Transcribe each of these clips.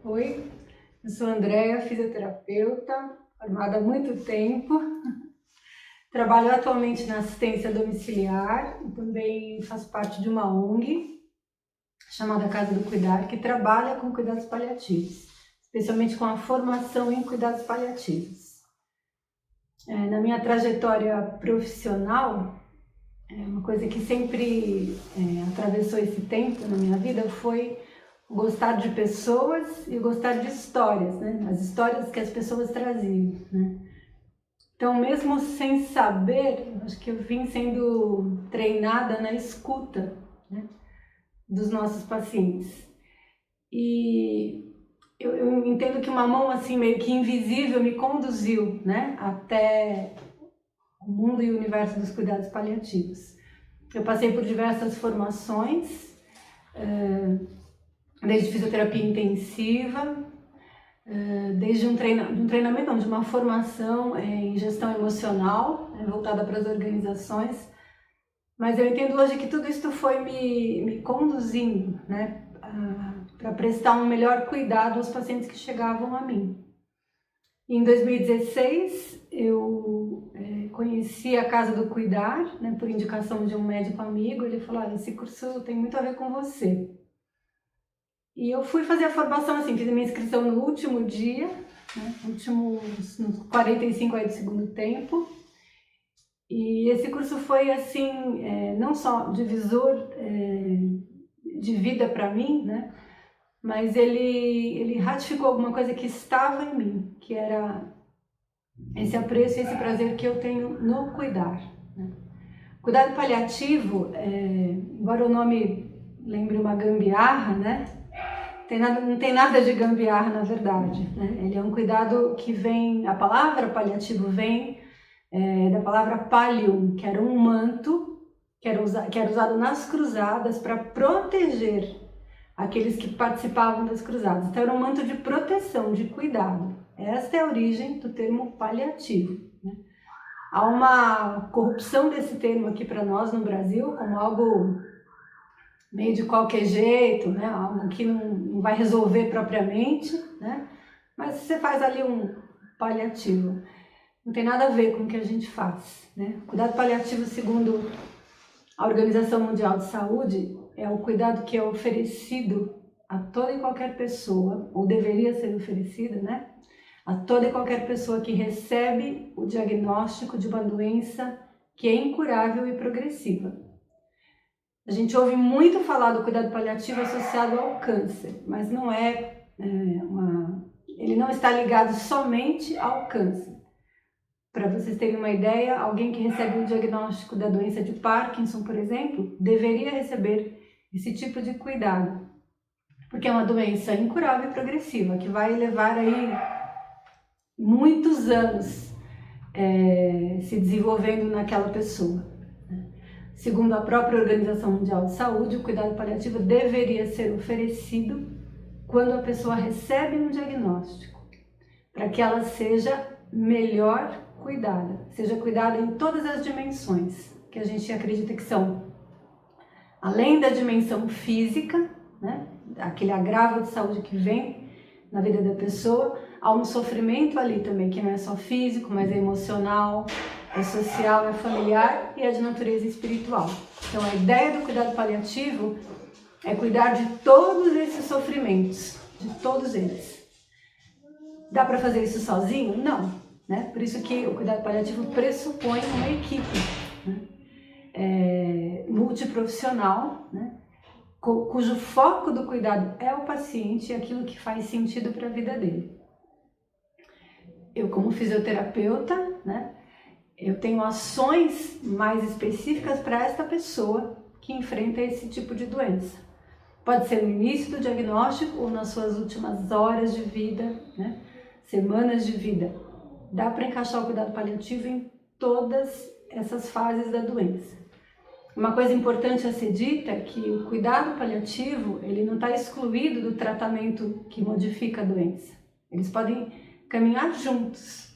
Oi, eu sou Andréia, fisioterapeuta, formada há muito tempo. Trabalho atualmente na assistência domiciliar e também faço parte de uma ONG chamada Casa do Cuidar, que trabalha com cuidados paliativos, especialmente com a formação em cuidados paliativos. Na minha trajetória profissional, uma coisa que sempre atravessou esse tempo na minha vida foi gostar de pessoas e gostar de histórias, né? As histórias que as pessoas traziam, né? Então, mesmo sem saber, acho que eu vim sendo treinada na escuta, né, dos nossos pacientes. E eu entendo que uma mão assim meio que invisível me conduziu, né, até o mundo e o universo dos cuidados paliativos. Eu passei por diversas formações, desde fisioterapia intensiva, desde um treinamento, não, de uma formação em gestão emocional, voltada para as organizações, mas eu entendo hoje que tudo isso foi me conduzindo, né, para prestar um melhor cuidado aos pacientes que chegavam a mim. Em 2016, eu conheci a Casa do Cuidar, né, por indicação de um médico amigo. Ele falou: esse curso tem muito a ver com você. E eu fui fazer a formação assim, fiz a minha inscrição no último dia, né, últimos 45 aí do segundo tempo. E esse curso foi assim, não só divisor de vida para mim, né, mas ele ratificou alguma coisa que estava em mim, que era esse apreço e esse prazer que eu tenho no cuidar, né. Cuidado paliativo, embora o nome lembre uma gambiarra, né, não tem nada de gambiarra na verdade, né? Ele é um cuidado que vem, a palavra paliativo vem da palavra pallium, que era um manto que era usado nas cruzadas para proteger aqueles que participavam das cruzadas. Então era um manto de proteção, de cuidado. Esta é a origem do termo paliativo, né? Há uma corrupção desse termo aqui para nós no Brasil como algo meio de qualquer jeito, né? Algo que não vai resolver propriamente, né? Mas você faz ali um paliativo. Não tem nada a ver com o que a gente faz, né? Cuidado paliativo, segundo a Organização Mundial de Saúde, é o cuidado que é oferecido a toda e qualquer pessoa, ou deveria ser oferecido, né, a toda e qualquer pessoa que recebe o diagnóstico de uma doença que é incurável e progressiva. A gente ouve muito falar do cuidado paliativo associado ao câncer, mas não ele não está ligado somente ao câncer. Para vocês terem uma ideia, alguém que recebe o diagnóstico da doença de Parkinson, por exemplo, deveria receber esse tipo de cuidado, porque é uma doença incurável e progressiva, que vai levar aí muitos anos se desenvolvendo naquela pessoa. Segundo a própria Organização Mundial de Saúde, o cuidado paliativo deveria ser oferecido quando a pessoa recebe um diagnóstico, para que ela seja melhor cuidada, seja cuidada em todas as dimensões que a gente acredita que são, além da dimensão física, né, aquele agravo de saúde que vem na vida da pessoa, há um sofrimento ali também, que não é só físico, mas é emocional, é social, é familiar e é de natureza espiritual. Então a ideia do cuidado paliativo é cuidar de todos esses sofrimentos, de todos eles. Dá para fazer isso sozinho? Não, né? Por isso que o cuidado paliativo pressupõe uma equipe, né, multiprofissional, né, cujo foco do cuidado é o paciente e aquilo que faz sentido para a vida dele. Eu, como fisioterapeuta, né, eu tenho ações mais específicas para esta pessoa que enfrenta esse tipo de doença. Pode ser no início do diagnóstico ou nas suas últimas horas de vida, né, semanas de vida. Dá para encaixar o cuidado paliativo em todas essas fases da doença. Uma coisa importante a ser dita é que o cuidado paliativo, ele não está excluído do tratamento que modifica a doença. Eles podem caminhar juntos.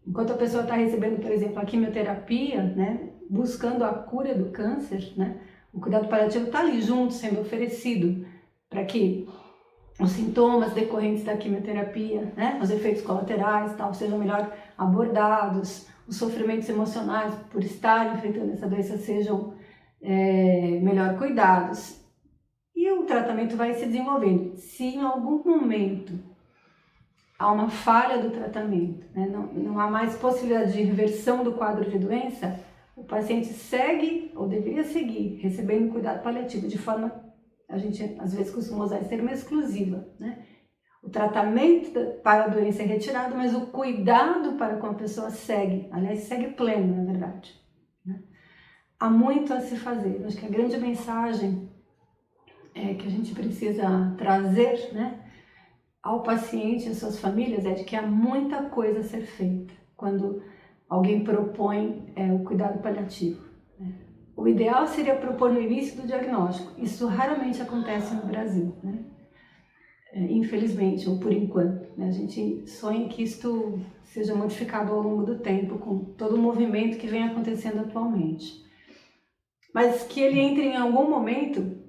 Enquanto a pessoa está recebendo, por exemplo, a quimioterapia, né, buscando a cura do câncer, né, o cuidado paliativo está ali junto, sendo oferecido, para que os sintomas decorrentes da quimioterapia, né, os efeitos colaterais, tal, sejam melhor abordados, os sofrimentos emocionais por estar enfrentando essa doença sejam melhor cuidados. E o tratamento vai se desenvolvendo. Se em algum momento há uma falha do tratamento, né, não há mais possibilidade de reversão do quadro de doença, o paciente segue, ou deveria seguir, recebendo cuidado paliativo de forma, a gente às vezes costuma usar esse termo, exclusiva, né? O tratamento para a doença é retirado, mas o cuidado para com a pessoa segue, aliás, segue pleno, na verdade, né? Há muito a se fazer. Eu acho que a grande mensagem que a gente precisa trazer, né, ao paciente e às suas famílias é de que há muita coisa a ser feita quando alguém propõe o cuidado paliativo, né? O ideal seria propor no início do diagnóstico. Isso raramente acontece no Brasil, né? Infelizmente, ou por enquanto, né? A gente sonha que isto seja modificado ao longo do tempo, com todo o movimento que vem acontecendo atualmente. Mas que ele entre em algum momento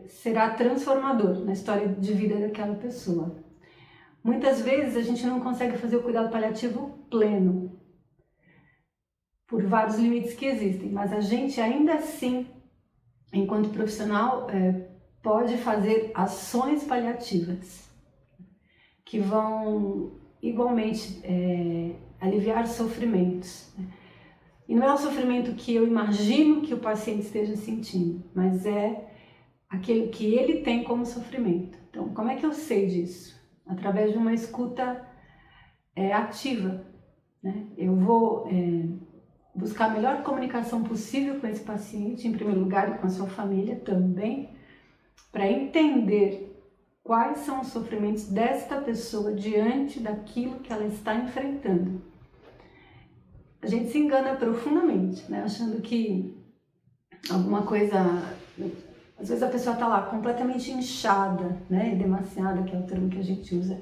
será transformador na história de vida daquela pessoa. Muitas vezes a gente não consegue fazer o cuidado paliativo pleno, por vários limites que existem, mas a gente ainda assim, enquanto profissional, pode fazer ações paliativas que vão igualmente aliviar sofrimentos. E não é o sofrimento que eu imagino que o paciente esteja sentindo, mas é aquele que ele tem como sofrimento. Então, como é que eu sei disso? Através de uma escuta ativa, né? Eu vou buscar a melhor comunicação possível com esse paciente, em primeiro lugar, e com a sua família também, para entender quais são os sofrimentos desta pessoa diante daquilo que ela está enfrentando. A gente se engana profundamente, né? Achando que alguma coisa... Às vezes a pessoa está lá completamente inchada, né? Demasiada, que é o termo que a gente usa.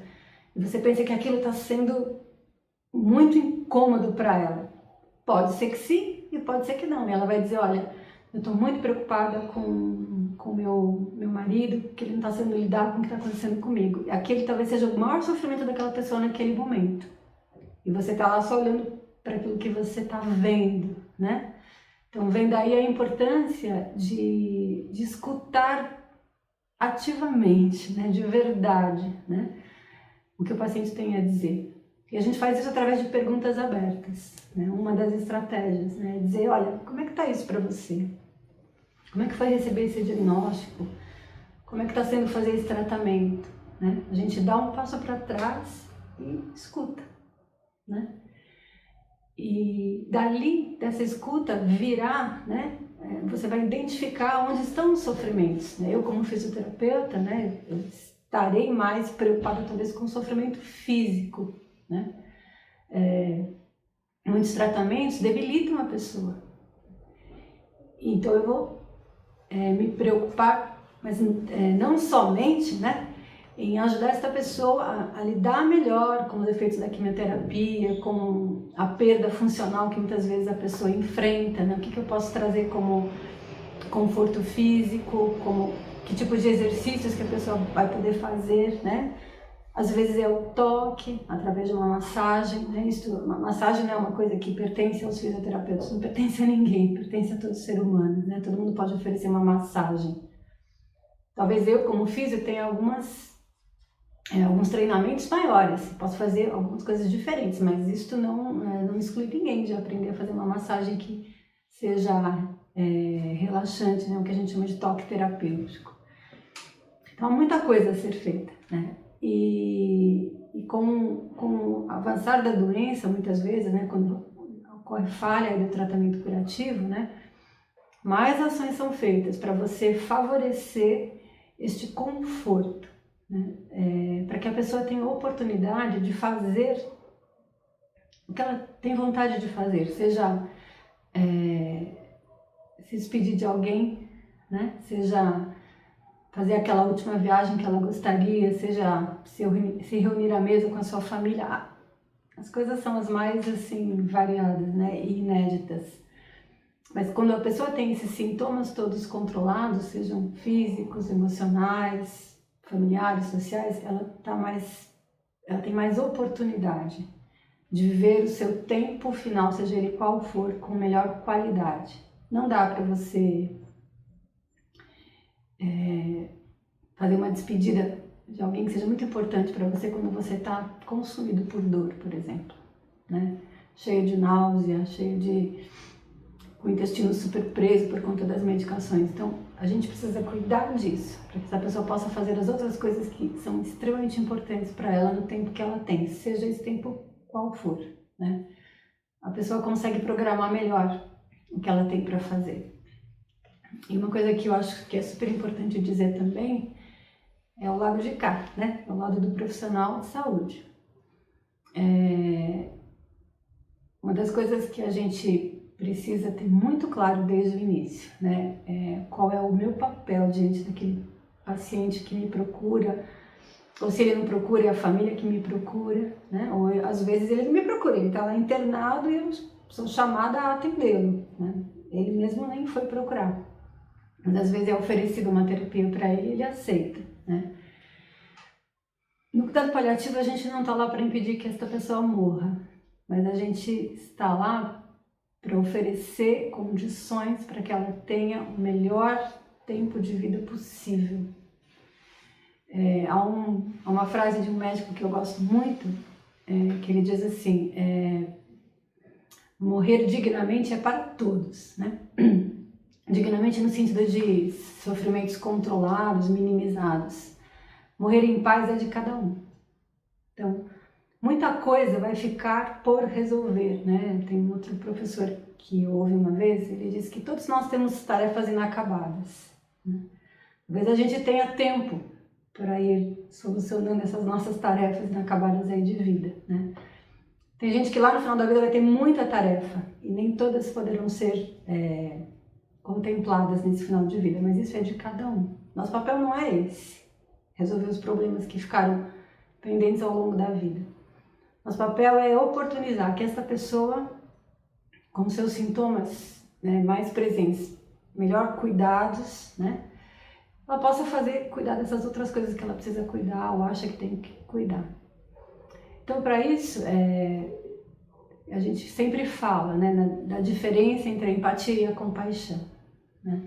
E você pensa que aquilo está sendo muito incômodo para ela. Pode ser que sim e pode ser que não. E ela vai dizer, olha, eu estou muito preocupada com meu marido, que ele não está sabendo lidar com o que está acontecendo comigo. E aquele talvez seja o maior sofrimento daquela pessoa naquele momento. E você está lá só olhando para aquilo que você está vendo, né? Então vem daí a importância de escutar ativamente, né? De verdade, né? O que o paciente tem a dizer. E a gente faz isso através de perguntas abertas, né? Uma das estratégias, né? É dizer, olha, como é que está isso para você? Como é que foi receber esse diagnóstico? Como é que está sendo fazer esse tratamento? Né? A gente dá um passo para trás e escuta, né? E dali, dessa escuta, virá, né? Você vai identificar onde estão os sofrimentos, né? Eu, como fisioterapeuta, né? Eu estarei mais preocupada, talvez, com o sofrimento físico, né? Muitos tratamentos debilitam a pessoa. Então, eu vou me preocupar, mas não somente, né? Em ajudar essa pessoa a lidar melhor com os efeitos da quimioterapia, com a perda funcional que muitas vezes a pessoa enfrenta, né? O que eu posso trazer como conforto físico, que tipo de exercícios que a pessoa vai poder fazer, né? Às vezes é o toque, através de uma massagem, né? Uma massagem não é uma coisa que pertence aos fisioterapeutas, não pertence a ninguém, pertence a todo ser humano, né? Todo mundo pode oferecer uma massagem. Talvez eu, como físio, tenha alguns treinamentos maiores, posso fazer algumas coisas diferentes, mas isso não exclui ninguém de aprender a fazer uma massagem que seja relaxante, né? O que a gente chama de toque terapêutico. Então, há muita coisa a ser feita, né? E com o avançar da doença, muitas vezes, né, quando ocorre falha do tratamento curativo, né, mais ações são feitas para você favorecer este conforto, né, para que a pessoa tenha a oportunidade de fazer o que ela tem vontade de fazer, seja se despedir de alguém, né, seja fazer aquela última viagem que ela gostaria, seja se reunir à mesa com a sua família. As coisas são as mais assim variadas, né, e inéditas. Mas quando a pessoa tem esses sintomas todos controlados, sejam físicos, emocionais, familiares, sociais, ela tem mais oportunidade de viver o seu tempo final, seja ele qual for, com melhor qualidade. Não dá para você fazer uma despedida de alguém que seja muito importante para você quando você está consumido por dor, por exemplo, né? Cheio de náusea, com o intestino super preso por conta das medicações. Então, a gente precisa cuidar disso, para que essa pessoa possa fazer as outras coisas que são extremamente importantes para ela no tempo que ela tem, seja esse tempo qual for, né? A pessoa consegue programar melhor o que ela tem para fazer. E uma coisa que eu acho que é super importante dizer também é o lado de cá, né? É o lado do profissional de saúde. Uma das coisas que a gente precisa ter muito claro desde o início, né? Qual é o meu papel diante daquele paciente que me procura, ou se ele não procura, é a família que me procura, né? Ou às vezes ele não me procura, ele está lá internado e eu sou chamada a atendê-lo, né? Ele mesmo nem foi procurar. Mas às vezes é oferecido uma terapia para ele e ele aceita, né? No cuidado paliativo a gente não está lá para impedir que esta pessoa morra, mas a gente está lá para oferecer condições para que ela tenha o melhor tempo de vida possível. Há uma frase de um médico que eu gosto muito, que ele diz assim, morrer dignamente é para todos, né? Dignamente no sentido de sofrimentos controlados, minimizados. Morrer em paz é de cada um. Então, muita coisa vai ficar por resolver, né? Tem um outro professor que eu ouvi uma vez, ele disse que todos nós temos tarefas inacabadas, né? Talvez a gente tenha tempo para ir solucionando essas nossas tarefas inacabadas aí de vida, né? Tem gente que lá no final da vida vai ter muita tarefa e nem todas poderão ser contempladas nesse final de vida, mas isso é de cada um. Nosso papel não é esse, resolver os problemas que ficaram pendentes ao longo da vida. Nosso papel é oportunizar que essa pessoa, com seus sintomas, né, mais presentes, melhor cuidados, né, ela possa cuidar dessas outras coisas que ela precisa cuidar ou acha que tem que cuidar. Então, para isso, a gente sempre fala, né, da diferença entre a empatia e a compaixão, né?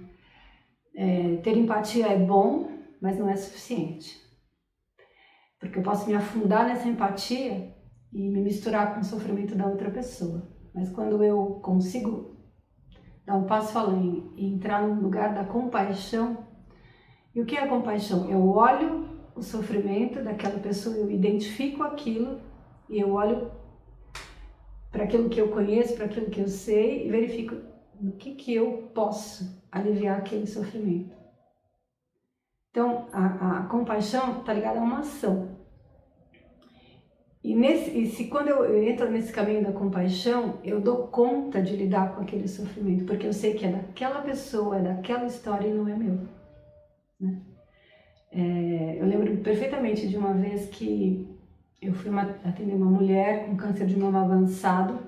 Ter empatia é bom, mas não é suficiente. Porque eu posso me afundar nessa empatia e me misturar com o sofrimento da outra pessoa. Mas quando eu consigo dar um passo além e entrar no lugar da compaixão, e o que é a compaixão? Eu olho o sofrimento daquela pessoa, eu identifico aquilo e eu olho para aquilo que eu conheço, para aquilo que eu sei e verifico no que eu posso aliviar aquele sofrimento. Então, a compaixão está ligada a uma ação. E se quando eu entro nesse caminho da compaixão, eu dou conta de lidar com aquele sofrimento, porque eu sei que é daquela pessoa, é daquela história e não é meu, né? Eu lembro perfeitamente de uma vez que eu fui atender uma mulher com câncer de mama avançado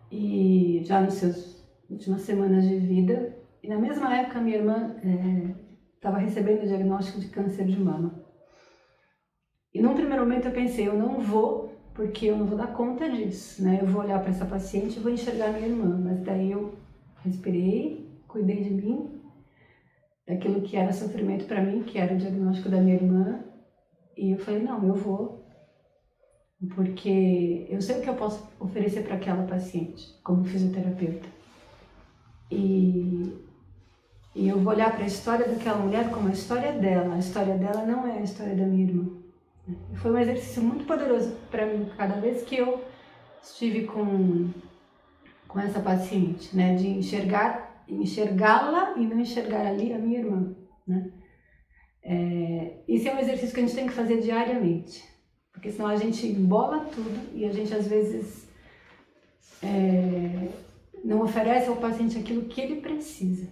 e já nas suas últimas semanas de vida, e na mesma época minha irmã estava recebendo o diagnóstico de câncer de mama. E num primeiro momento eu pensei, eu não vou, porque eu não vou dar conta disso, né? Eu vou olhar para essa paciente e vou enxergar minha irmã, mas daí eu respirei, cuidei de mim, daquilo que era sofrimento para mim, que era o diagnóstico da minha irmã, e eu falei, não, eu vou, porque eu sei o que eu posso oferecer para aquela paciente, como fisioterapeuta. E eu vou olhar para a história daquela mulher como a história dela não é a história da minha irmã. E foi um exercício muito poderoso para mim, cada vez que eu estive com essa paciente, né, de enxergá-la e não enxergar ali a minha irmã, né? Isso é um exercício que a gente tem que fazer diariamente, porque senão a gente embola tudo e a gente às vezes não oferece ao paciente aquilo que ele precisa.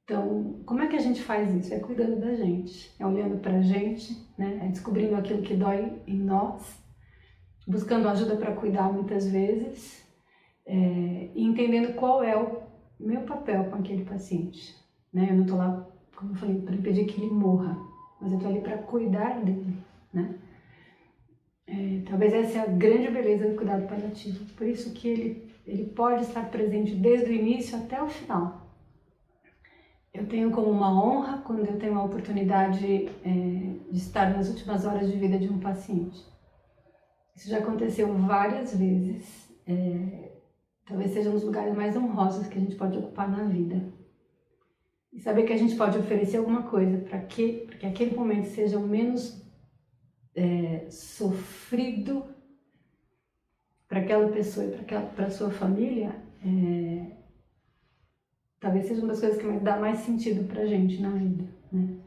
Então, como é que a gente faz isso? É cuidando da gente, é olhando para a gente, né? É descobrindo aquilo que dói em nós, buscando ajuda para cuidar muitas vezes, e entendendo qual é o meu papel com aquele paciente, né? Eu não estou lá como eu falei, para impedir que ele morra, mas eu estou ali para cuidar dele, né? Talvez essa é a grande beleza do cuidado paliativo, por isso que ele pode estar presente desde o início até o final. Eu tenho como uma honra quando eu tenho a oportunidade de estar nas últimas horas de vida de um paciente. Isso já aconteceu várias vezes, talvez seja um dos lugares mais honrosos que a gente pode ocupar na vida. E saber que a gente pode oferecer alguma coisa para que aquele momento seja o menos sofrido para aquela pessoa e para a sua família, talvez seja uma das coisas que dá mais sentido para a gente na vida, né?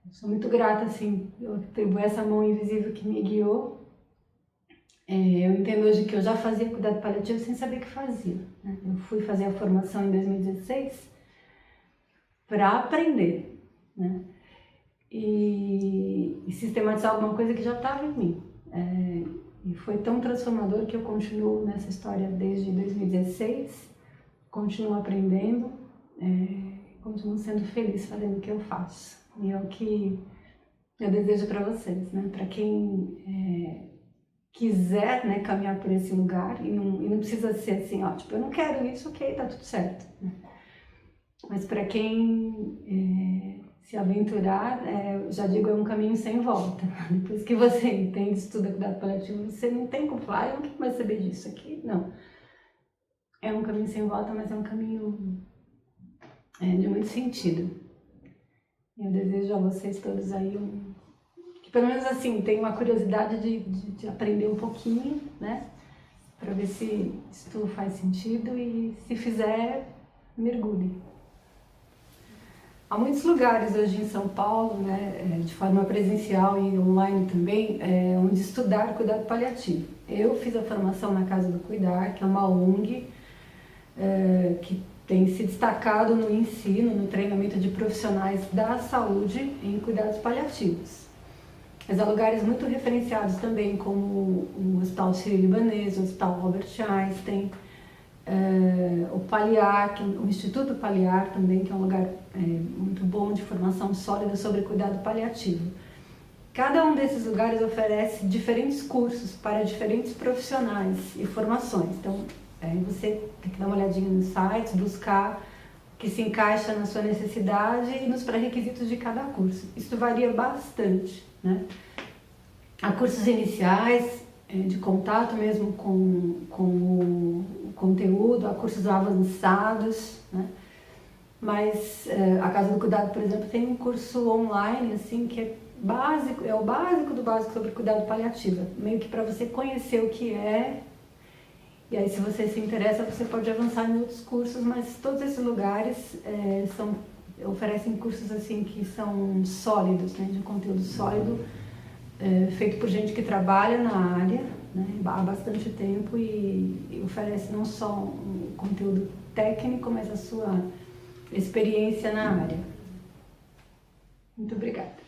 Eu sou muito grata, assim, eu atribuo essa mão invisível que me guiou. Eu entendo hoje que eu já fazia cuidado paliativo sem saber o que fazia, né? Eu fui fazer a formação em 2016 para aprender, né? E sistematizar alguma coisa que já estava em mim. E foi tão transformador que eu continuo nessa história desde 2016, continuo aprendendo, continuo sendo feliz fazendo o que eu faço. E é o que eu desejo para vocês, né? Para quem quiser, né, caminhar por esse lugar, e não precisa ser assim, ó, tipo, eu não quero isso, ok, tá tudo certo, né? Mas para quem se aventurar, já digo, é um caminho sem volta. Depois que você entende, estuda cuidado paliativo, você não tem como falar, eu não quero mais saber disso aqui, não. É um caminho sem volta, mas é um caminho de muito sentido. Eu desejo a vocês todos aí que pelo menos assim, tenham uma curiosidade de aprender um pouquinho, né? Para ver se isso faz sentido e se fizer, mergulhe. Há muitos lugares hoje em São Paulo, né, de forma presencial e online também, onde estudar cuidado paliativo. Eu fiz a formação na Casa do Cuidar, que é uma ONG que tem se destacado no ensino, no treinamento de profissionais da saúde em cuidados paliativos. Mas há lugares muito referenciados também, como o Hospital Sírio-Libanês, o Hospital Albert Einstein, o Paliar, o Instituto Paliar também, que é um lugar muito bom de formação sólida sobre cuidado paliativo. Cada um desses lugares oferece diferentes cursos para diferentes profissionais e formações. Então, você tem que dar uma olhadinha nos sites, buscar o que se encaixa na sua necessidade e nos pré-requisitos de cada curso. Isso varia bastante, né? Há cursos iniciais, de contato mesmo com o conteúdo, há cursos avançados, né? Mas a Casa do Cuidado, por exemplo, tem um curso online, assim, que é básico, é o básico do básico sobre cuidado paliativo, meio que para você conhecer o que é. E aí, se você se interessa, você pode avançar em outros cursos, mas todos esses lugares oferecem cursos assim que são sólidos, né, de conteúdo sólido, feito por gente que trabalha na área, né, há bastante tempo e oferece não só um conteúdo técnico, mas a sua experiência na área. Muito obrigada.